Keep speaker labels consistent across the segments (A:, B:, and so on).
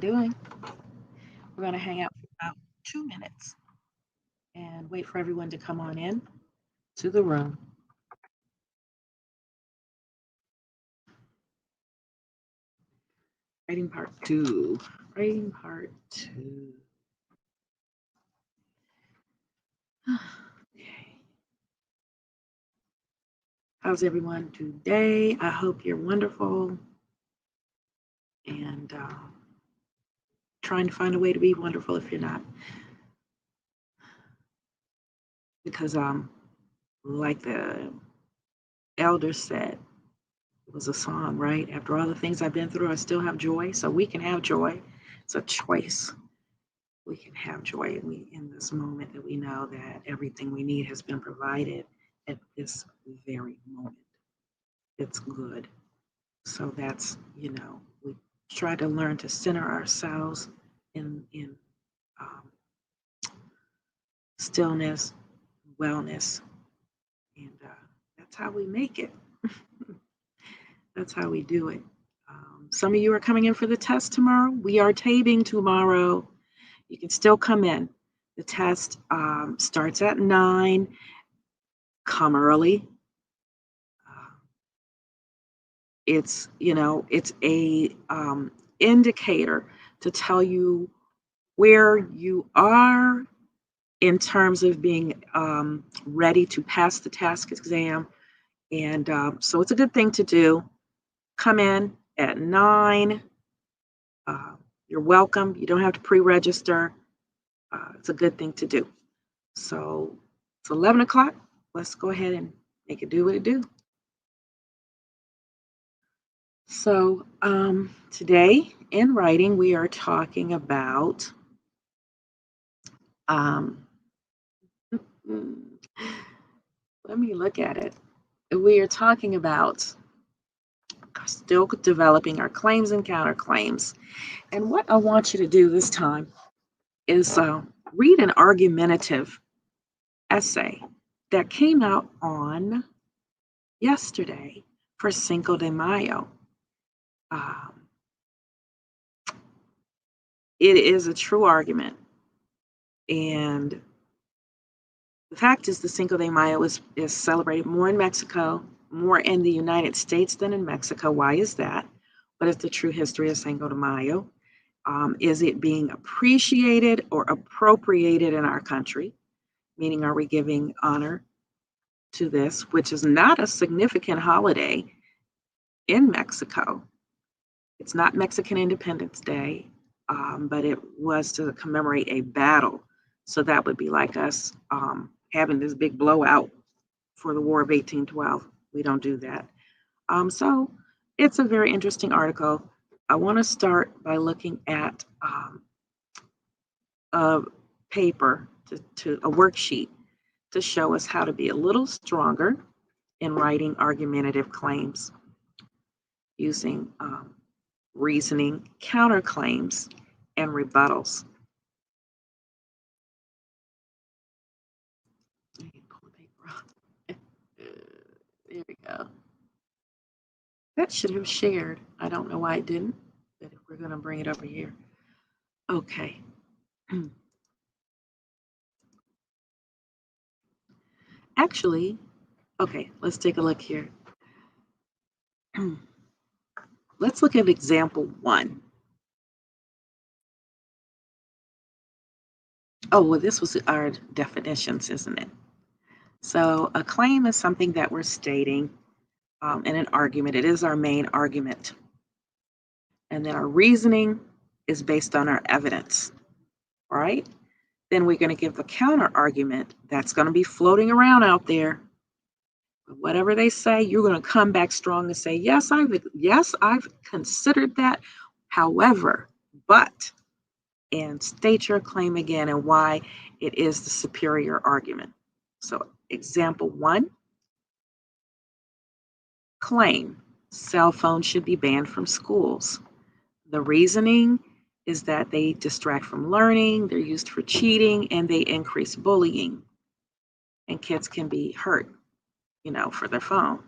A: Doing. We're going to hang out for about 2 minutes and wait for everyone to come on in to the room. Writing part two. Writing part two. Okay. How's everyone today? I hope you're wonderful and trying to find a way to be wonderful if you're not. Because like the elder said, it was a song, right? After all the things I've been through, I still have joy. So we can have joy. It's a choice. We can have joy in this moment that we know that everything we need has been provided at this very moment. It's good. So that's, we try to learn to center ourselves in um, stillness, wellness, and that's how we make it. That's how we do it. Some of you are coming in for the test tomorrow. We are taping tomorrow. You can still come in. The test starts at 9. Come early. It's a indicator to tell you where you are in terms of being ready to pass the task exam. And so it's a good thing to do. Come in at 9. Uh, you're welcome. You don't have to pre-register. It's a good thing to do. So it's 11 o'clock. Let's go ahead and make it do what it do. So today in writing, we are talking about let me look at it. We are talking about still developing our claims and counterclaims. And what I want you to do this time is read an argumentative essay that came out on yesterday for Cinco de Mayo. Um, it is a true argument. And the fact is, the Cinco de Mayo is celebrated more in Mexico, more in the United States than in Mexico. Why is that? What is the true history of Cinco de Mayo? Is it being appreciated or appropriated in our country? Meaning, are we giving honor to this, which is not a significant holiday in Mexico? It's not Mexican Independence Day, but it was to commemorate a battle. So that would be like us having this big blowout for the War of 1812. We don't do that. So it's a very interesting article. I want to start by looking at a paper, to a worksheet to show us how to be a little stronger in writing argumentative claims using reasoning, counterclaims, and rebuttals. Let me pull the paper off. There we go. That should have shared. I don't know why it didn't, but we're going to bring it over here. Okay. Actually, okay, let's take a look here. Let's look at example 1. Oh, well, this was our definitions, isn't it? So a claim is something that we're stating in an argument. It is our main argument. And then our reasoning is based on our evidence, right? Then we're going to give the counter argument that's going to be floating around out there. Whatever they say, you're going to come back strong and say, yes, I've considered that. However, but, and state your claim again and why it is the superior argument. So example 1, claim cell phones should be banned from schools. The reasoning is that they distract from learning, they're used for cheating, and they increase bullying. And kids can be hurt, for their phone.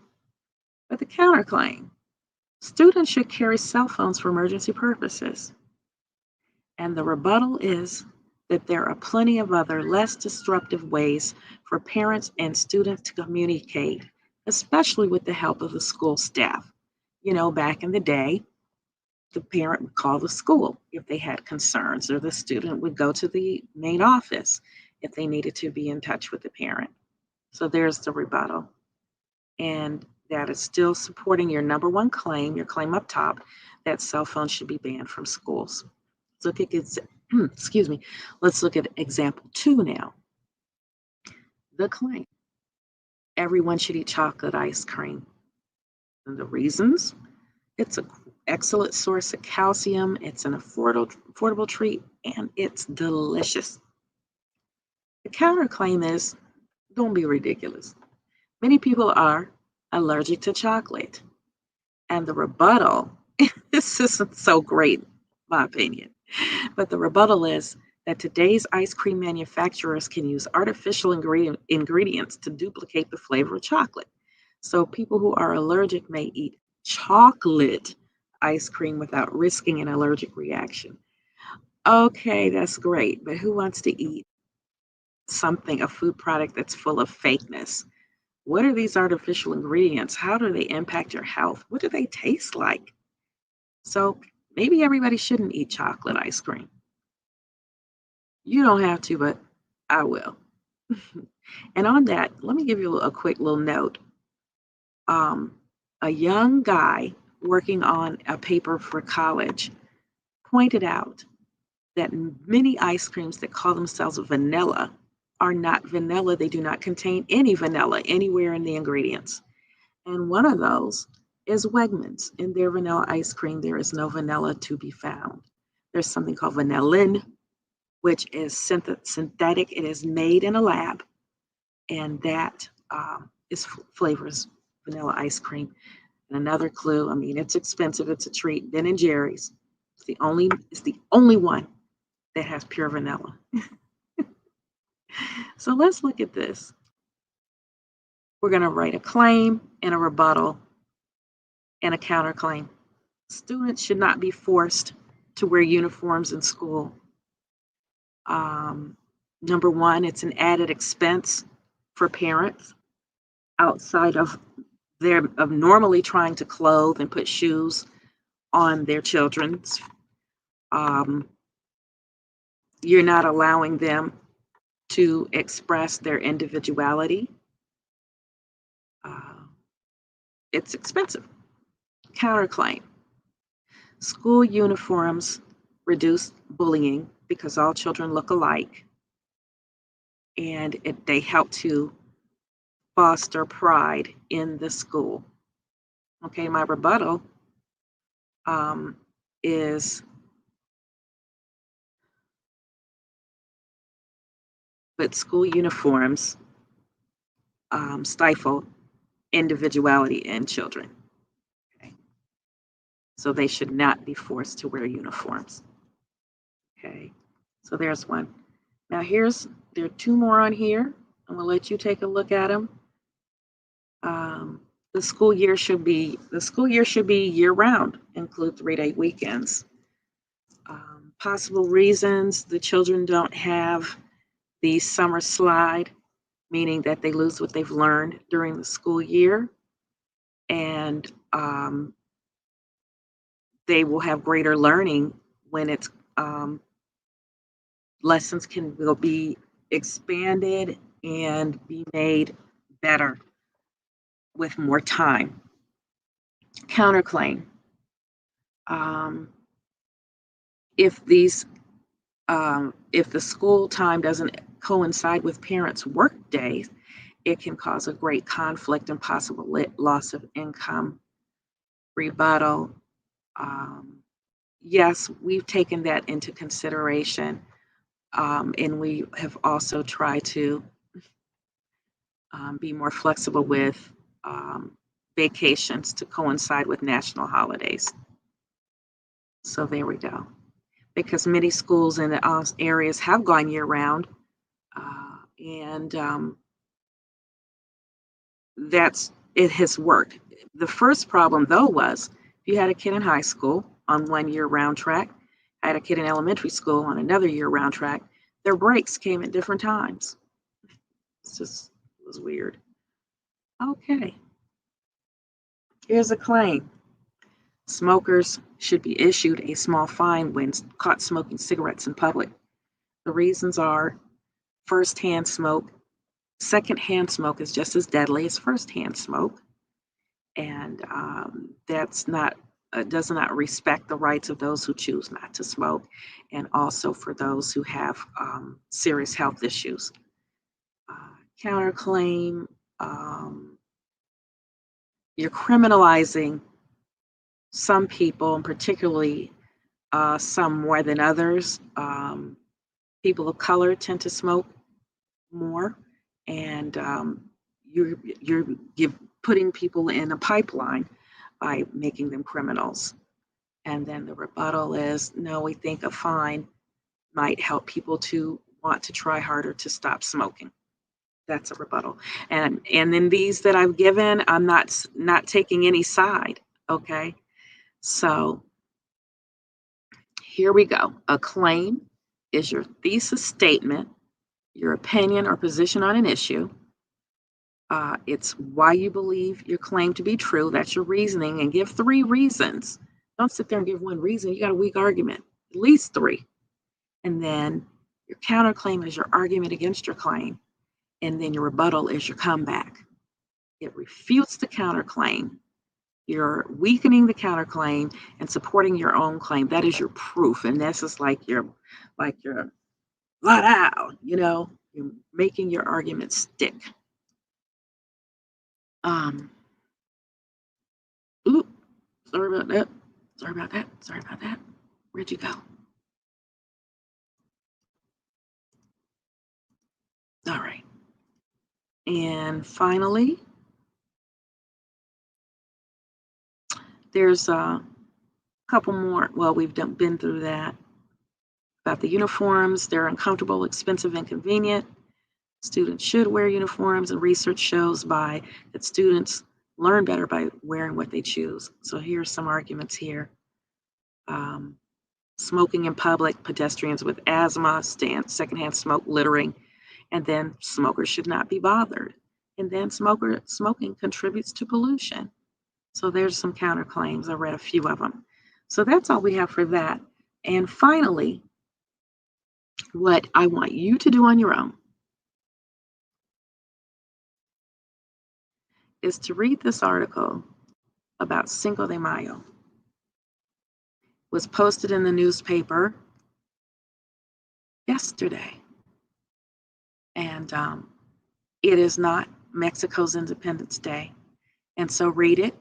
A: But the counterclaim, students should carry cell phones for emergency purposes. And the rebuttal is that there are plenty of other less disruptive ways for parents and students to communicate, especially with the help of the school staff. Back in the day, the parent would call the school if they had concerns, or the student would go to the main office if they needed to be in touch with the parent. So there's the rebuttal. And that is still supporting your number one claim, your claim up top, that cell phones should be banned from schools. Let's look at excuse me. Let's look at example 2 now. The claim: everyone should eat chocolate ice cream. And the reasons: it's an excellent source of calcium, it's an affordable treat, and it's delicious. The counterclaim is, don't be ridiculous. Many people are allergic to chocolate. And the rebuttal, this isn't so great, in my opinion, but the rebuttal is that today's ice cream manufacturers can use artificial ingredients to duplicate the flavor of chocolate. So people who are allergic may eat chocolate ice cream without risking an allergic reaction. Okay, that's great, but who wants to eat a food product that's full of fakeness? What are these artificial ingredients? How do they impact your health? What do they taste like? So maybe everybody shouldn't eat chocolate ice cream. You don't have to, but I will. And on that, let me give you a quick little note. A young guy working on a paper for college pointed out that many ice creams that call themselves vanilla are not vanilla. They do not contain any vanilla anywhere in the ingredients. And one of those is Wegmans. In their vanilla ice cream, there is no vanilla to be found. There's something called vanillin, which is synthetic. It is made in a lab, and that flavors vanilla ice cream. And another clue, I mean, it's expensive. It's a treat. Ben and Jerry's. It's the only one that has pure vanilla. So let's look at this. We're going to write a claim and a rebuttal and a counterclaim. Students should not be forced to wear uniforms in school. Number one, it's an added expense for parents outside of normally trying to clothe and put shoes on their children's. You're not allowing them to express their individuality. It's expensive. Counterclaim: school uniforms reduce bullying because all children look alike, and they help to foster pride in the school. Okay, my rebuttal is, but school uniforms stifle individuality in children. Okay, so they should not be forced to wear uniforms. Okay, so there's one. Now there are 2 more on here. I'm gonna let you take a look at them. The school year should be year round, include 3-day weekends. Possible reasons: the children don't have the summer slide, meaning that they lose what they've learned during the school year, and they will have greater learning when it's lessons will be expanded and be made better with more time. Counterclaim: if the school time doesn't coincide with parents' work days, it can cause a great conflict and possible loss of income. Rebuttal: yes, we've taken that into consideration, and we have also tried to be more flexible with vacations to coincide with national holidays. So there we go. Because many schools in the areas have gone year round, and it has worked. The first problem, though, was if you had a kid in high school on 1 year round track, I had a kid in elementary school on another year-round track. Their breaks came at different times. It was weird. Okay, here's a claim. Smokers should be issued a small fine when caught smoking cigarettes in public. The reasons are first-hand smoke. Second-hand smoke is just as deadly as first-hand smoke, and that's not does not respect the rights of those who choose not to smoke, and also for those who have serious health issues. Counterclaim, you're criminalizing some people, and particularly some more than others. People of color tend to smoke more, and you're putting people in a pipeline by making them criminals. And then the rebuttal is, no, we think a fine might help people to want to try harder to stop smoking. That's a rebuttal. And then these that I've given, I'm not taking any side. Okay, so here we go. A claim is your thesis statement, your opinion or position on an issue. It's why you believe your claim to be true. That's your reasoning, and give 3 reasons. Don't sit there and give 1 reason. You got a weak argument, at least 3. And then your counterclaim is your argument against your claim. And then your rebuttal is your comeback. It refutes the counterclaim. You're weakening the counterclaim and supporting your own claim. That is your proof. And this is like your flat out, you're making your argument stick. Ooh, sorry about that. Where'd you go? All right. And finally, there's a couple more. Well, we've been through that. About the uniforms, they're uncomfortable, expensive, inconvenient. Students should wear uniforms, and research shows that students learn better by wearing what they choose. So here's some arguments here. Smoking in public, pedestrians with asthma, secondhand smoke, littering, and then smokers should not be bothered. And then smoking contributes to pollution. So there's some counterclaims. I read a few of them. So that's all we have for that. And finally, what I want you to do on your own is to read this article about Cinco de Mayo. It was posted in the newspaper yesterday. And it is not Mexico's Independence Day. And so read it,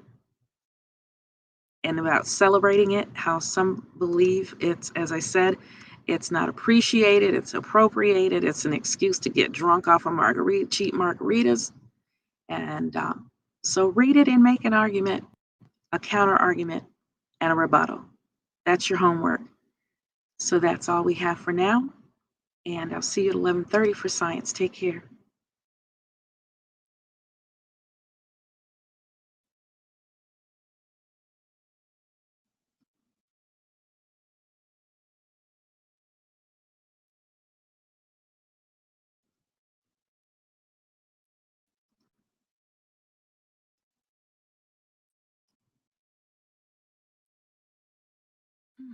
A: and about celebrating it, how some believe it's, as I said, it's not appreciated, it's appropriated, it's an excuse to get drunk off of cheap margaritas. And so read it and make an argument, a counter argument, and a rebuttal. That's your homework. So that's all we have for now. And I'll see you at 11:30 for science. Take care.